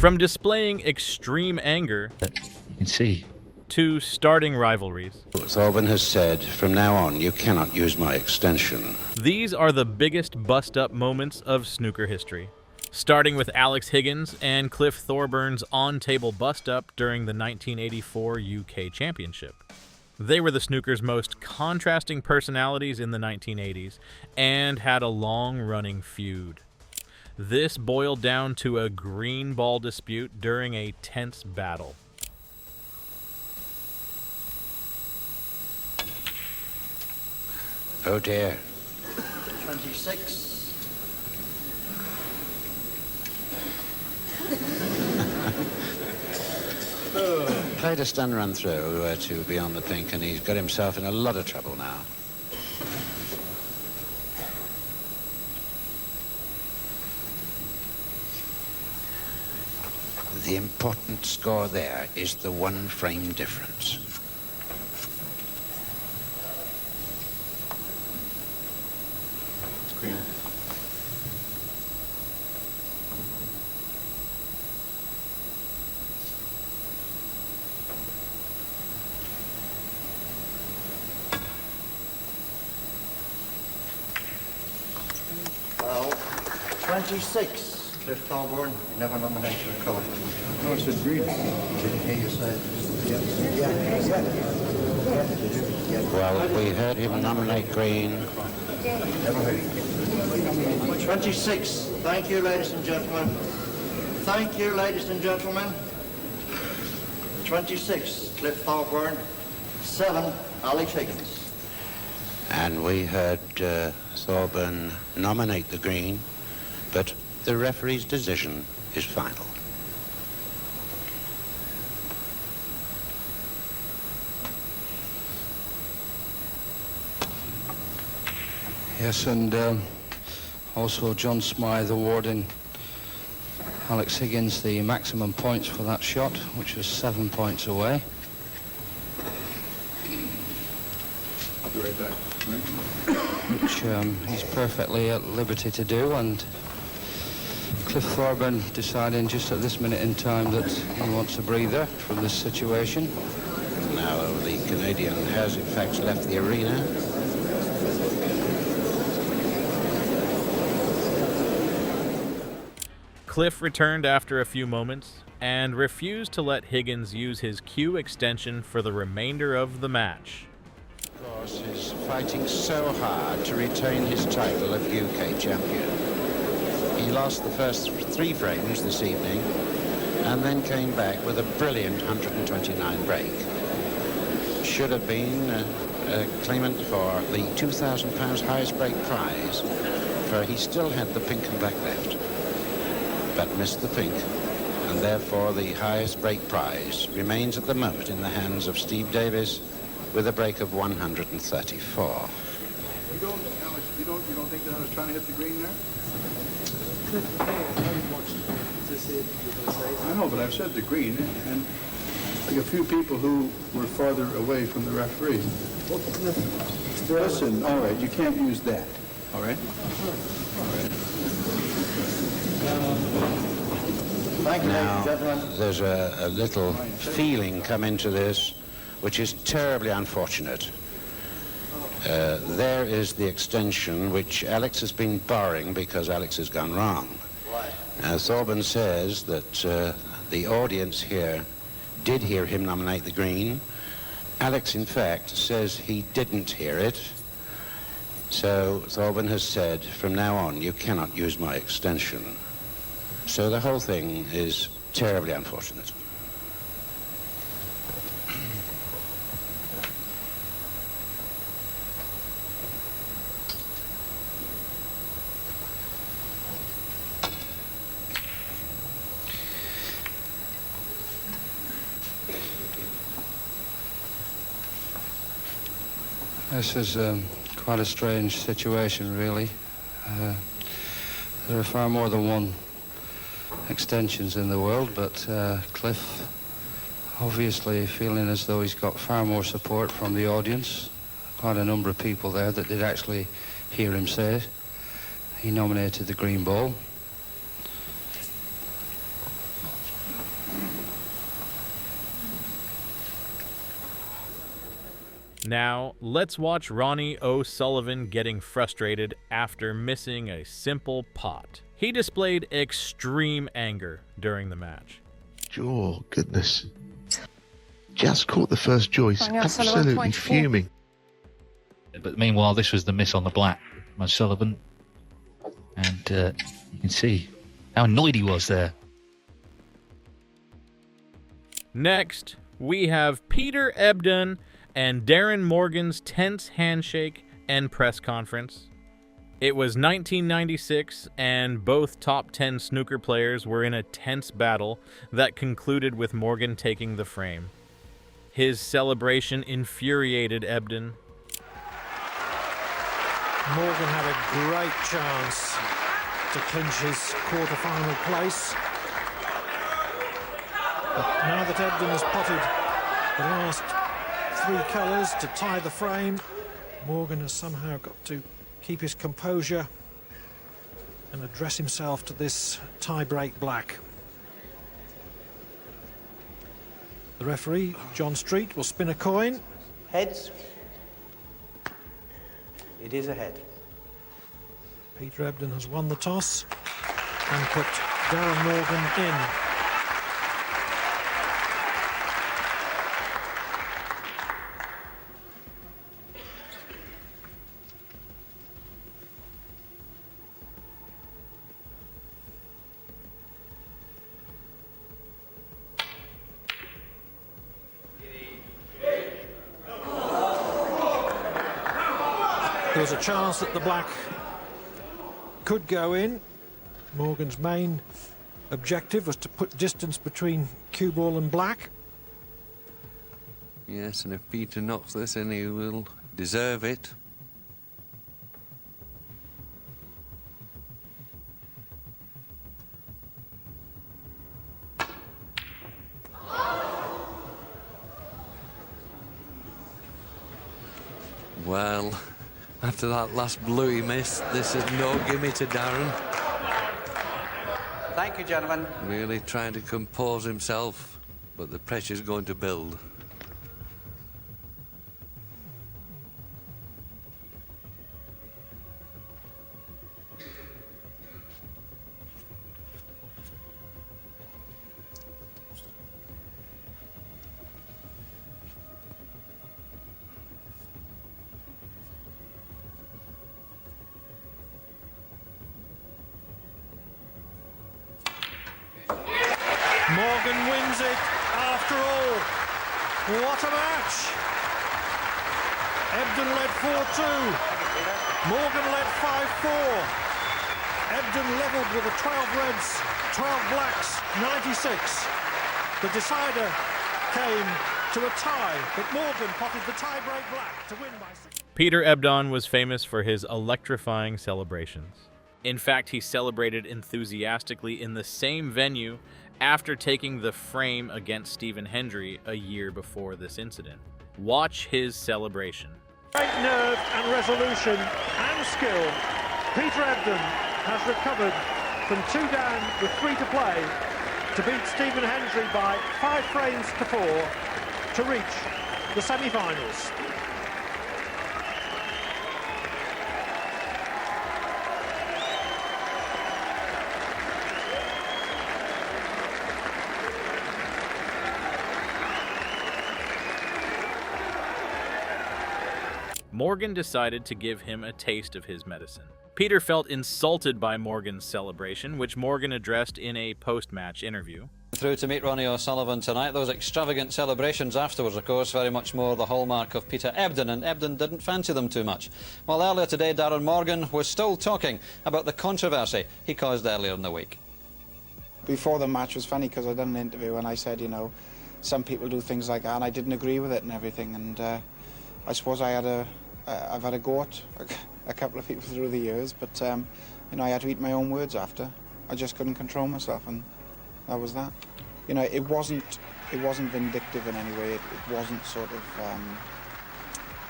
From displaying extreme anger You can see. to starting rivalries, Thorburn has said, from now on, you cannot use my extension. these are the biggest bust-up moments of snooker history. Starting with Alex Higgins and Cliff Thorburns on-table bust-up during the 1984 UK Championship. They were the snooker's most contrasting personalities in the 1980s and had a long-running feud. This boiled down to a green ball dispute during a tense battle. Oh dear. 26. Played a stun run through to beyond the pink, and he's got himself in a lot of trouble now. The important score there is the 1 frame difference. Green. Well, 26. Cliff Thorburn, you never nominated a colour. No, I said green. Didn't hear you say. Well, we heard him nominate green. Never heard you. 26. Thank you, ladies and gentlemen. Thank you, ladies and gentlemen. 26. Cliff Thorburn. 7. Alex Higgins. And we heard Thorburn nominate the green, but the referee's decision is final. Yes, and also John Smythe awarding Alex Higgins the maximum points for that shot, which was 7 points away. I'll be right back. Which he's perfectly at liberty to do, and Cliff Thorburn deciding just at this minute in time that he wants a breather from this situation. Now the Canadian has in fact left the arena. Cliff returned after a few moments and refused to let Higgins use his Q extension for the remainder of the match. Of course, is fighting so hard to retain his title of UK champion. He lost the first 3 frames this evening and then came back with a brilliant 129 break. Should have been a claimant for the £2,000 highest break prize, for he still had the pink and black left, but missed the pink, and therefore the highest break prize remains at the moment in the hands of Steve Davis with a break of 134. You don't, Alex, you don't think that I was trying to hit the green there? I know, but I've said the green, and like a few people who were farther away from the referee. Listen, all right, you can't use that, all right? All right. Thank you, ladies and Now, gentlemen. there's a little feeling come into this, which is terribly unfortunate. There is the extension which Alex has been borrowing because Alex has gone wrong. Thorburn says that the audience here did hear him nominate the green. Alex, in fact, says he didn't hear it. So Thorburn has said, from now on, you cannot use my extension. So the whole thing is terribly unfortunate. This is quite a strange situation, really. There are far more than one extensions in the world, but Cliff obviously feeling as though he's got far more support from the audience. Quite a number of people there that did actually hear him say it. He nominated the green ball. Now, let's watch Ronnie O'Sullivan getting frustrated after missing a simple pot. He displayed extreme anger during the match. Oh, goodness. Just caught the first joist, absolutely fuming. But meanwhile, this was the miss on the black by Sullivan. And you can see how annoyed he was there. Next, we have Peter Ebdon and Darren Morgan's tense handshake and press conference. It was 1996, and both top 10 snooker players were in a tense battle that concluded with Morgan taking the frame. His celebration infuriated Ebdon. Morgan had a great chance to clinch his quarter-final place. But now that Ebdon has potted the last 3 colours to tie the frame, Morgan has somehow got to keep his composure and address himself to this tie-break black. The referee, John Street, will spin a coin. Heads. It is a head. Peter Ebdon has won the toss and put Darren Morgan in. There was a chance that the black could go in. Morgan's main objective was to put distance between cue ball and black. Yes, and if Peter knocks this in, he will deserve it. Well, after that last blue he missed, this is no gimme to Darren. Thank you, gentlemen. Really trying to compose himself, but the pressure's going to build. Morgan wins it after all. What a match! Ebdon led 4-2. Morgan led 5-4. Ebdon levelled with a 12 reds, 12 blacks, 96. The decider came to a tie, but Morgan potted the tie-break black to win by 6. Peter Ebdon was famous for his electrifying celebrations. In fact, he celebrated enthusiastically in the same venue after taking the frame against Stephen Hendry a year before this incident. Watch his celebration. Great nerve and resolution and skill. Peter Ebdon has recovered from 2 down with 3 to play to beat Stephen Hendry by 5 frames to 4 to reach the semi-finals. Morgan decided to give him a taste of his medicine. Peter felt insulted by Morgan's celebration, which Morgan addressed in a post-match interview. Through to meet Ronnie O'Sullivan tonight. Those extravagant celebrations afterwards, of course, very much more the hallmark of Peter Ebdon, and Ebdon didn't fancy them too much. Well, earlier today, Darren Morgan was still talking about the controversy he caused earlier in the week. Before the match was funny because I done an interview and I said, you know, some people do things like that, and I didn't agree with it and everything, and I suppose I've had a go at a couple of people through the years, but you know, I had to eat my own words after. I just couldn't control myself, and that was that. You know, it wasn't vindictive in any way. It wasn't sort of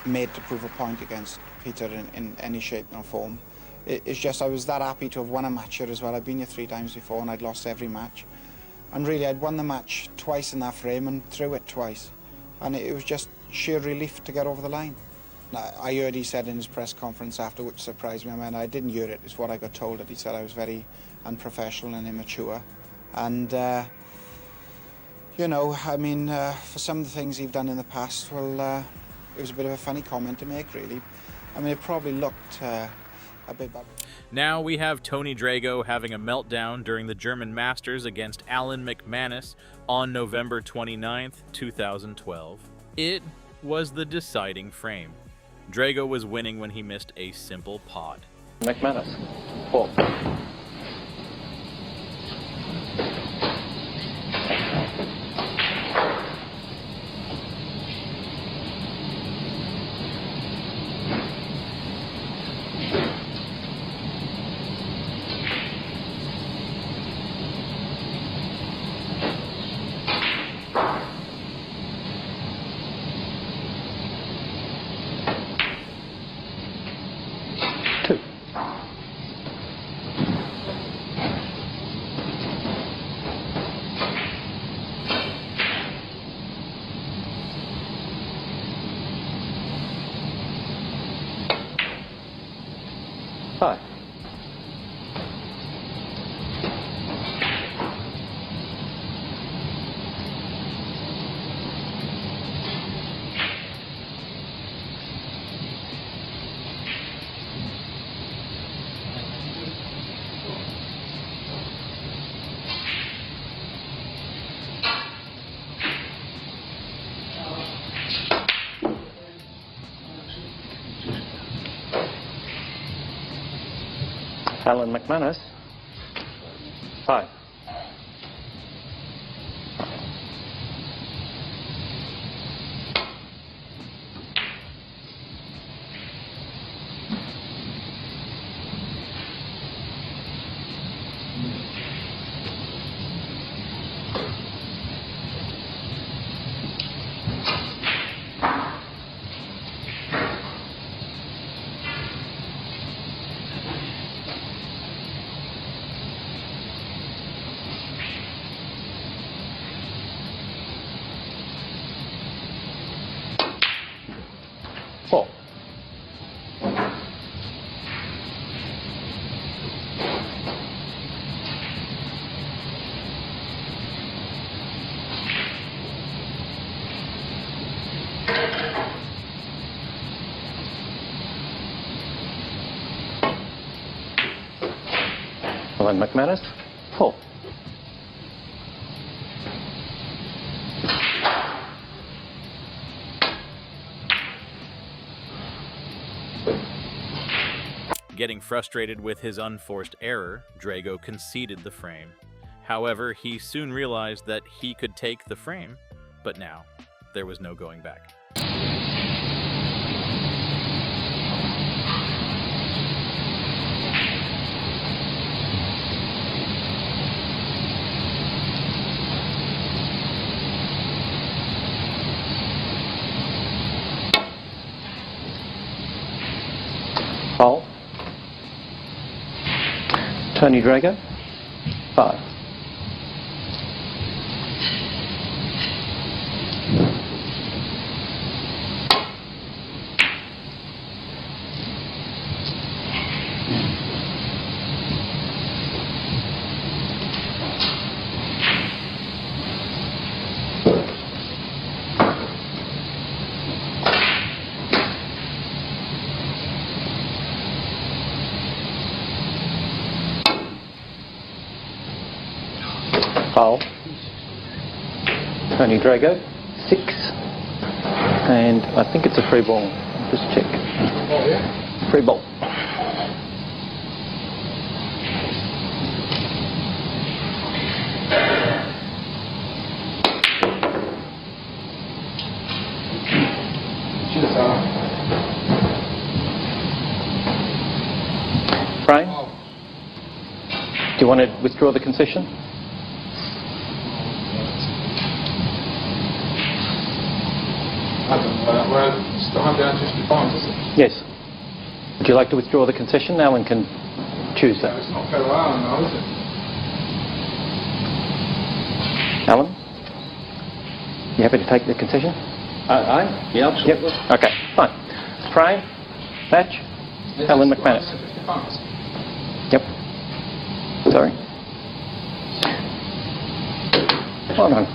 made to prove a point against Peter in any shape or form. It's just I was that happy to have won a match here as well. I'd been here 3 times before, and I'd lost every match. And really, I'd won the match twice in that frame and threw it twice, and it was just sheer relief to get over the line. Now, I heard he said in his press conference after, which surprised me. I mean, I didn't hear it. It's what I got told, that he said I was very unprofessional and immature. And, you know, I mean, for some of the things he've done in the past, well, it was a bit of a funny comment to make, really. I mean, it probably looked a bit bad. Now we have Tony Drago having a meltdown during the German Masters against Alan McManus on November 29th, 2012. It was the deciding frame. Drago was winning when he missed a simple pot. McManus, 4. Hi. Alan McManus, 5. Alan McManus, 4. Getting frustrated with his unforced error, Drago conceded the frame. However, he soon realized that he could take the frame, but now there was no going back. Hole. Tony Drago, 5. Foul. Tony Drago, 6. And I think it's a free ball. Just check. Oh, yeah? Free ball. Brian, do you want to withdraw the concession? Well, still have down 50 points, is it? Yes. Would you like to withdraw the concession? Alan can choose that. No, it's not fair to Alan now, is it? Alan? You happy to take the concession? Aye? Yeah, absolutely. Yep. Okay, fine. Frame, Thatch, Alan McManus. Yep. Sorry. Hold on.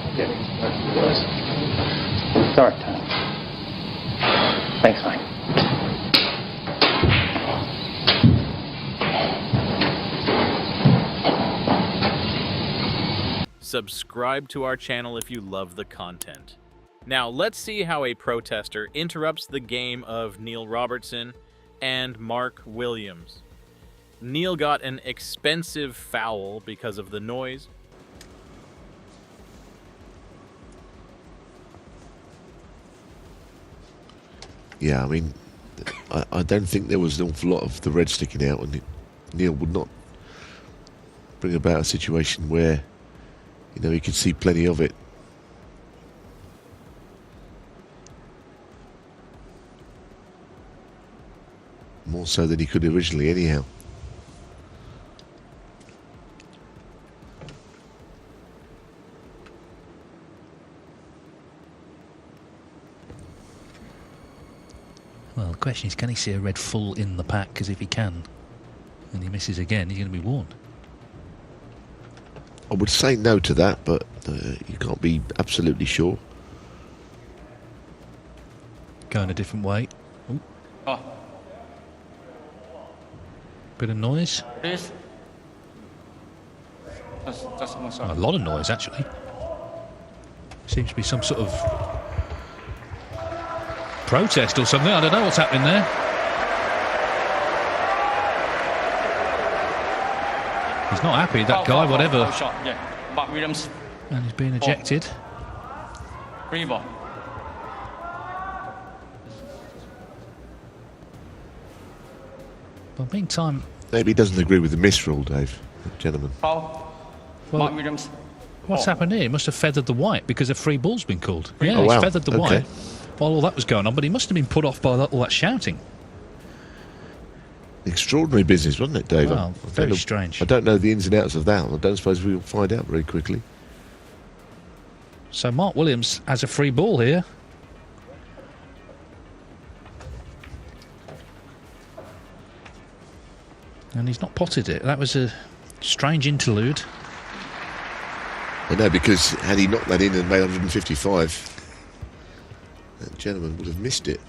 Sorry, Tony. Thanks, mate. Subscribe to our channel if you love the content. Now let's see how a protester interrupts the game of Neil Robertson and Mark Williams. Neil got an expensive foul because of the noise. Yeah, I mean, I don't think there was an awful lot of the red sticking out, and Neil would not bring about a situation where, you know, he could see plenty of it. More so than he could originally, anyhow. Well, the question is, can he see a red full in the pack? Because if he can, and he misses again, he's going to be warned. I would say no to that, but you can't be absolutely sure. Going a different way. Ooh. Oh. Bit of noise. Please. A lot of noise, actually. Seems to be some sort of protest or something. I don't know what's happening there. He's not happy, that guy, whatever. Shot, yeah. Mark Williams. And he's being ejected. Free ball. But meantime... Maybe he doesn't agree with the miss rule, Dave, gentlemen. Foul. Well, Mark Williams. What's happened here? He must have feathered the white because a free ball's been called. Yeah, oh, he's wow. feathered the white while all that was going on, but he must have been put off by all that shouting. Extraordinary business, wasn't it, Dave? Well, very strange. I don't know the ins and outs of that. I don't suppose we'll find out very quickly. So Mark Williams has a free ball here. And he's not potted it. That was a strange interlude. I know, because had he knocked that in and made 155, that gentleman would have missed it.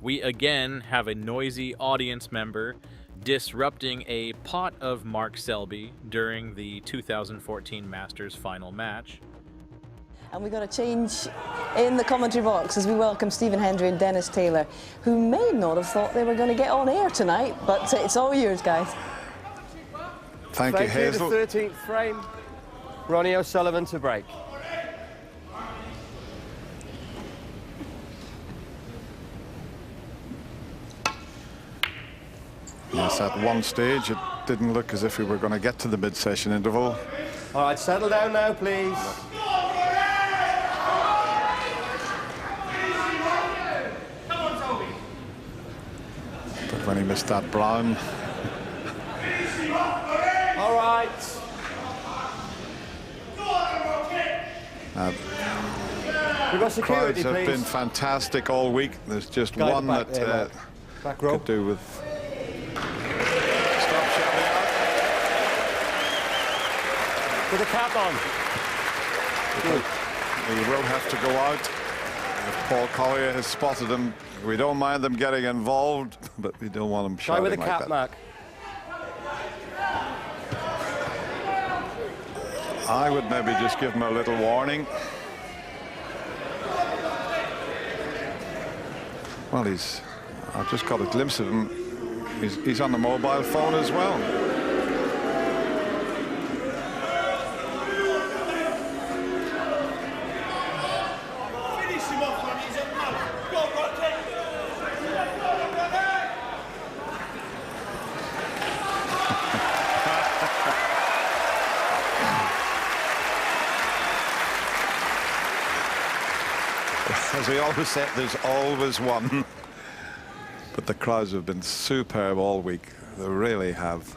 We again have a noisy audience member disrupting a pot of Mark Selby during the 2014 Masters final match. And we got a change in the commentary box as we welcome Stephen Hendry and Dennis Taylor, who may not have thought they were going to get on air tonight, but it's all yours, guys. Thank you, Hazel. The 13th frame, Ronnie O'Sullivan to break. Yes, at one stage it didn't look as if we were going to get to the mid-session interval. All right, settle down now, please. But when he missed that brown... All right. We've got security, crowds have please. been fantastic all week. There's just Guide one back that there, back row. could do with... With a cap on. He will have to go out. If Paul Collier has spotted him, we don't mind them getting involved, but we don't want them Try shouting with a like cap, that. Mark. I would maybe just give him a little warning. Well, I've just got a glimpse of him. He's on the mobile phone as well. we always say, there's always one. But the crowds have been superb all week. They really have.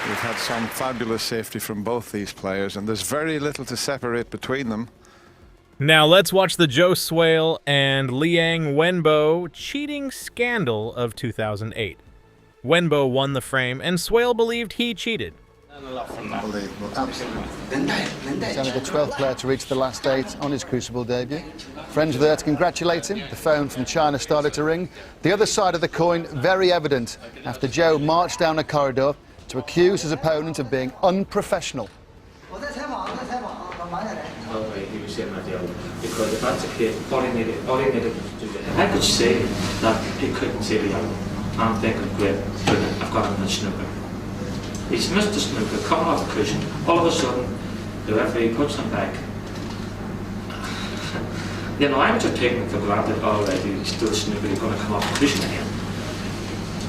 We've had some fabulous safety from both these players, and there's very little to separate between them. Now let's watch the Joe Swale and Liang Wenbo cheating scandal of 2008. Wenbo won the frame, and Swale believed he cheated. Unbelievable, absolutely. He's only the 12th player to reach the last 8 on his Crucible debut. Friends were there to congratulate him. The phone from China started to ring. The other side of the coin very evident after Joe marched down a corridor to accuse his opponent of being unprofessional. Because if that's the case, all he needed to do, if I could say that he couldn't say the yellow, I'm thinking, great, brilliant, I've got him in snooker. He's missed the snooker, coming off the cushion, all of a sudden, the referee puts him back. You know, I was just taking it for granted, already, he's still snooker, he's going to come off the cushion again.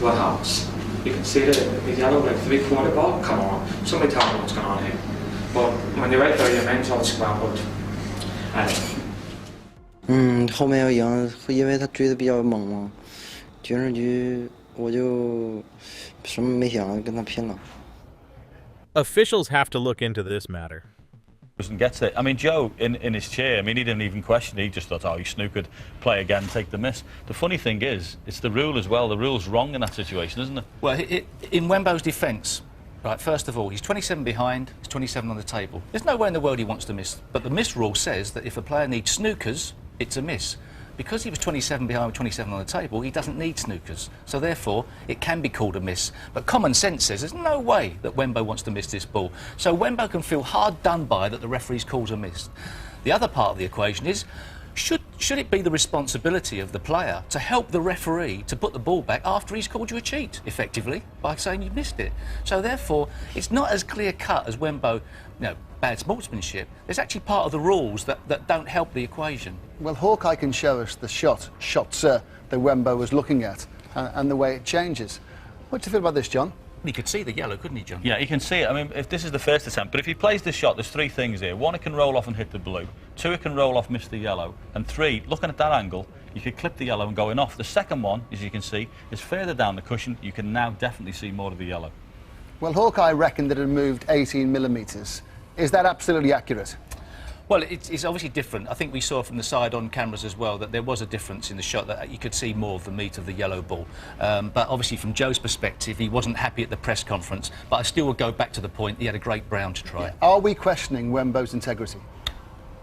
What happens? You can see the yellow, like 3/4 ball, come on, somebody tell me what's going on here. But when you're right there, your mind's all scrambled. 后面要赢，因为他追得比较猛嘛。决胜局我就什么没想，跟他拼了。 Officials have to look into this matter. And gets it. I mean, Joe, in his chair, I mean, he didn't even question it. He just thought, oh, he snookered, play again, take the miss. The funny thing is, it's the rule as well. The rule's wrong in that situation, isn't it? Well, in Wenbo's defence, right, first of all, he's 27 behind, he's 27 on the table. There's no way in the world he wants to miss. But the miss rule says that if a player needs snookers, it's a miss. Because he was 27 behind with 27 on the table, he doesn't need snookers. So therefore, it can be called a miss. But common sense says there's no way that Wenbo wants to miss this ball. So Wenbo can feel hard done by that the referee's calls a miss. The other part of the equation is, should it be the responsibility of the player to help the referee to put the ball back after he's called you a cheat, effectively, by saying you missed it? So therefore, it's not as clear-cut as Wenbo, bad sportsmanship. There's actually part of the rules that don't help the equation. Well, Hawkeye can show us the shots that Wenbo was looking at and the way it changes. What do you feel about this, John? He could see the yellow, couldn't he, John? Yeah, he can see it. I mean, if this is the first attempt, but if he plays this shot, there's 3 things here. 1, it can roll off and hit the blue. 2, it can roll off, miss the yellow. And 3, looking at that angle, you could clip the yellow and going off. The second one, as you can see, is further down the cushion. You can now definitely see more of the yellow. Well, Hawkeye reckoned that it had moved 18 millimetres. Is that absolutely accurate? Well, it's obviously different. I think we saw from the side-on cameras as well that there was a difference in the shot, that you could see more of the meat of the yellow ball. But obviously from Joe's perspective, he wasn't happy at the press conference. But I still would go back to the point, he had a great brown to try. Yeah. Are we questioning Wenbo's integrity?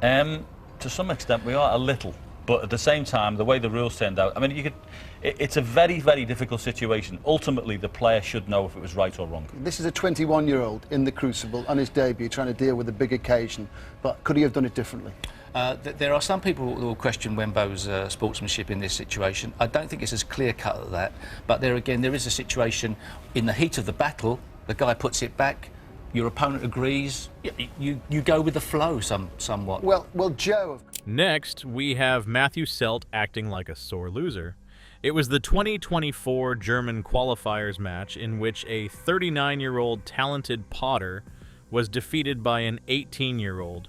To some extent, we are a little. But at the same time, the way the rules turned out, I mean, it's a very, very difficult situation. Ultimately, the player should know if it was right or wrong. This is a 21-year-old in the Crucible on his debut, trying to deal with a big occasion. But could he have done it differently? There are some people who will question Wenbo's sportsmanship in this situation. I don't think it's as clear-cut as that. But there again, there is a situation in the heat of the battle. The guy puts it back. Your opponent agrees. You go with the flow somewhat. Well, Joe. Next, we have Matthew Selt acting like a sore loser. It was the 2024 German qualifiers match in which a 39-year-old talented potter was defeated by an 18-year-old.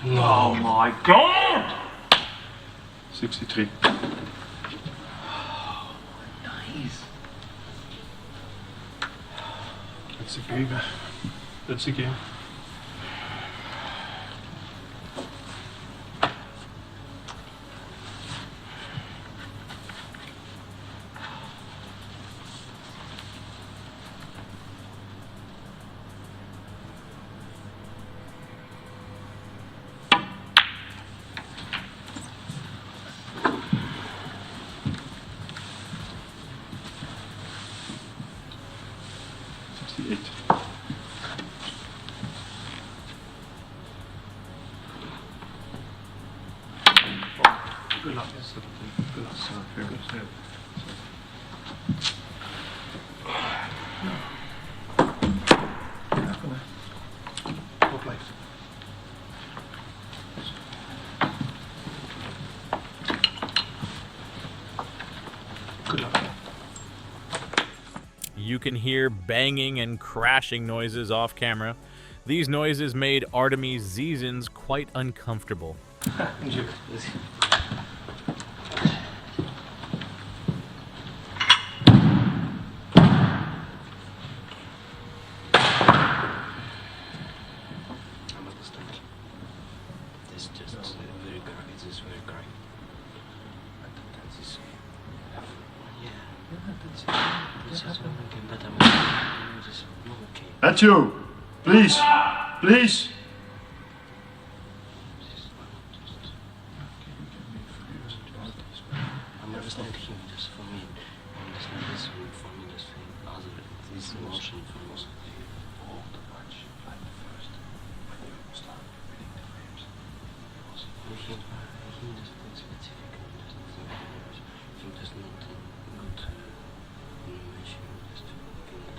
Oh my God! 63. Nice. That's a game. That's a game. Good luck. Good luck. Good. Well played. Good luck. You can hear banging and crashing noises off camera. These noises made Artemis Zizins quite uncomfortable. That's you. Please. Please. Understand him just for me. Understand this for me, just for other this emotion for most of the all the match like the first when you start winning the frames. He just thinks specific and just think he does not good match just cannot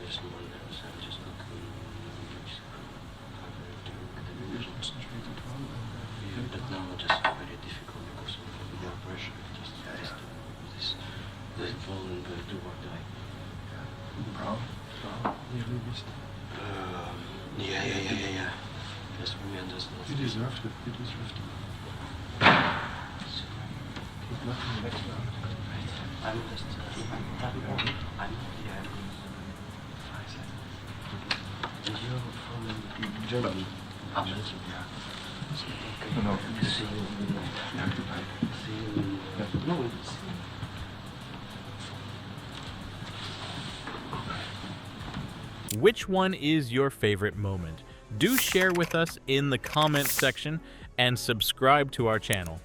just one nerves and just not but now just very difficult because of more pressure. Just this ball and do or die. Brown, nearly missed. Yeah. Yes, for me, understand. You deserved it. You deserved it. Keep nothing next round. I'm just. I'm you're from Germany. Yeah. No. Which one is your favorite moment? Do share with us in the comment section and subscribe to our channel.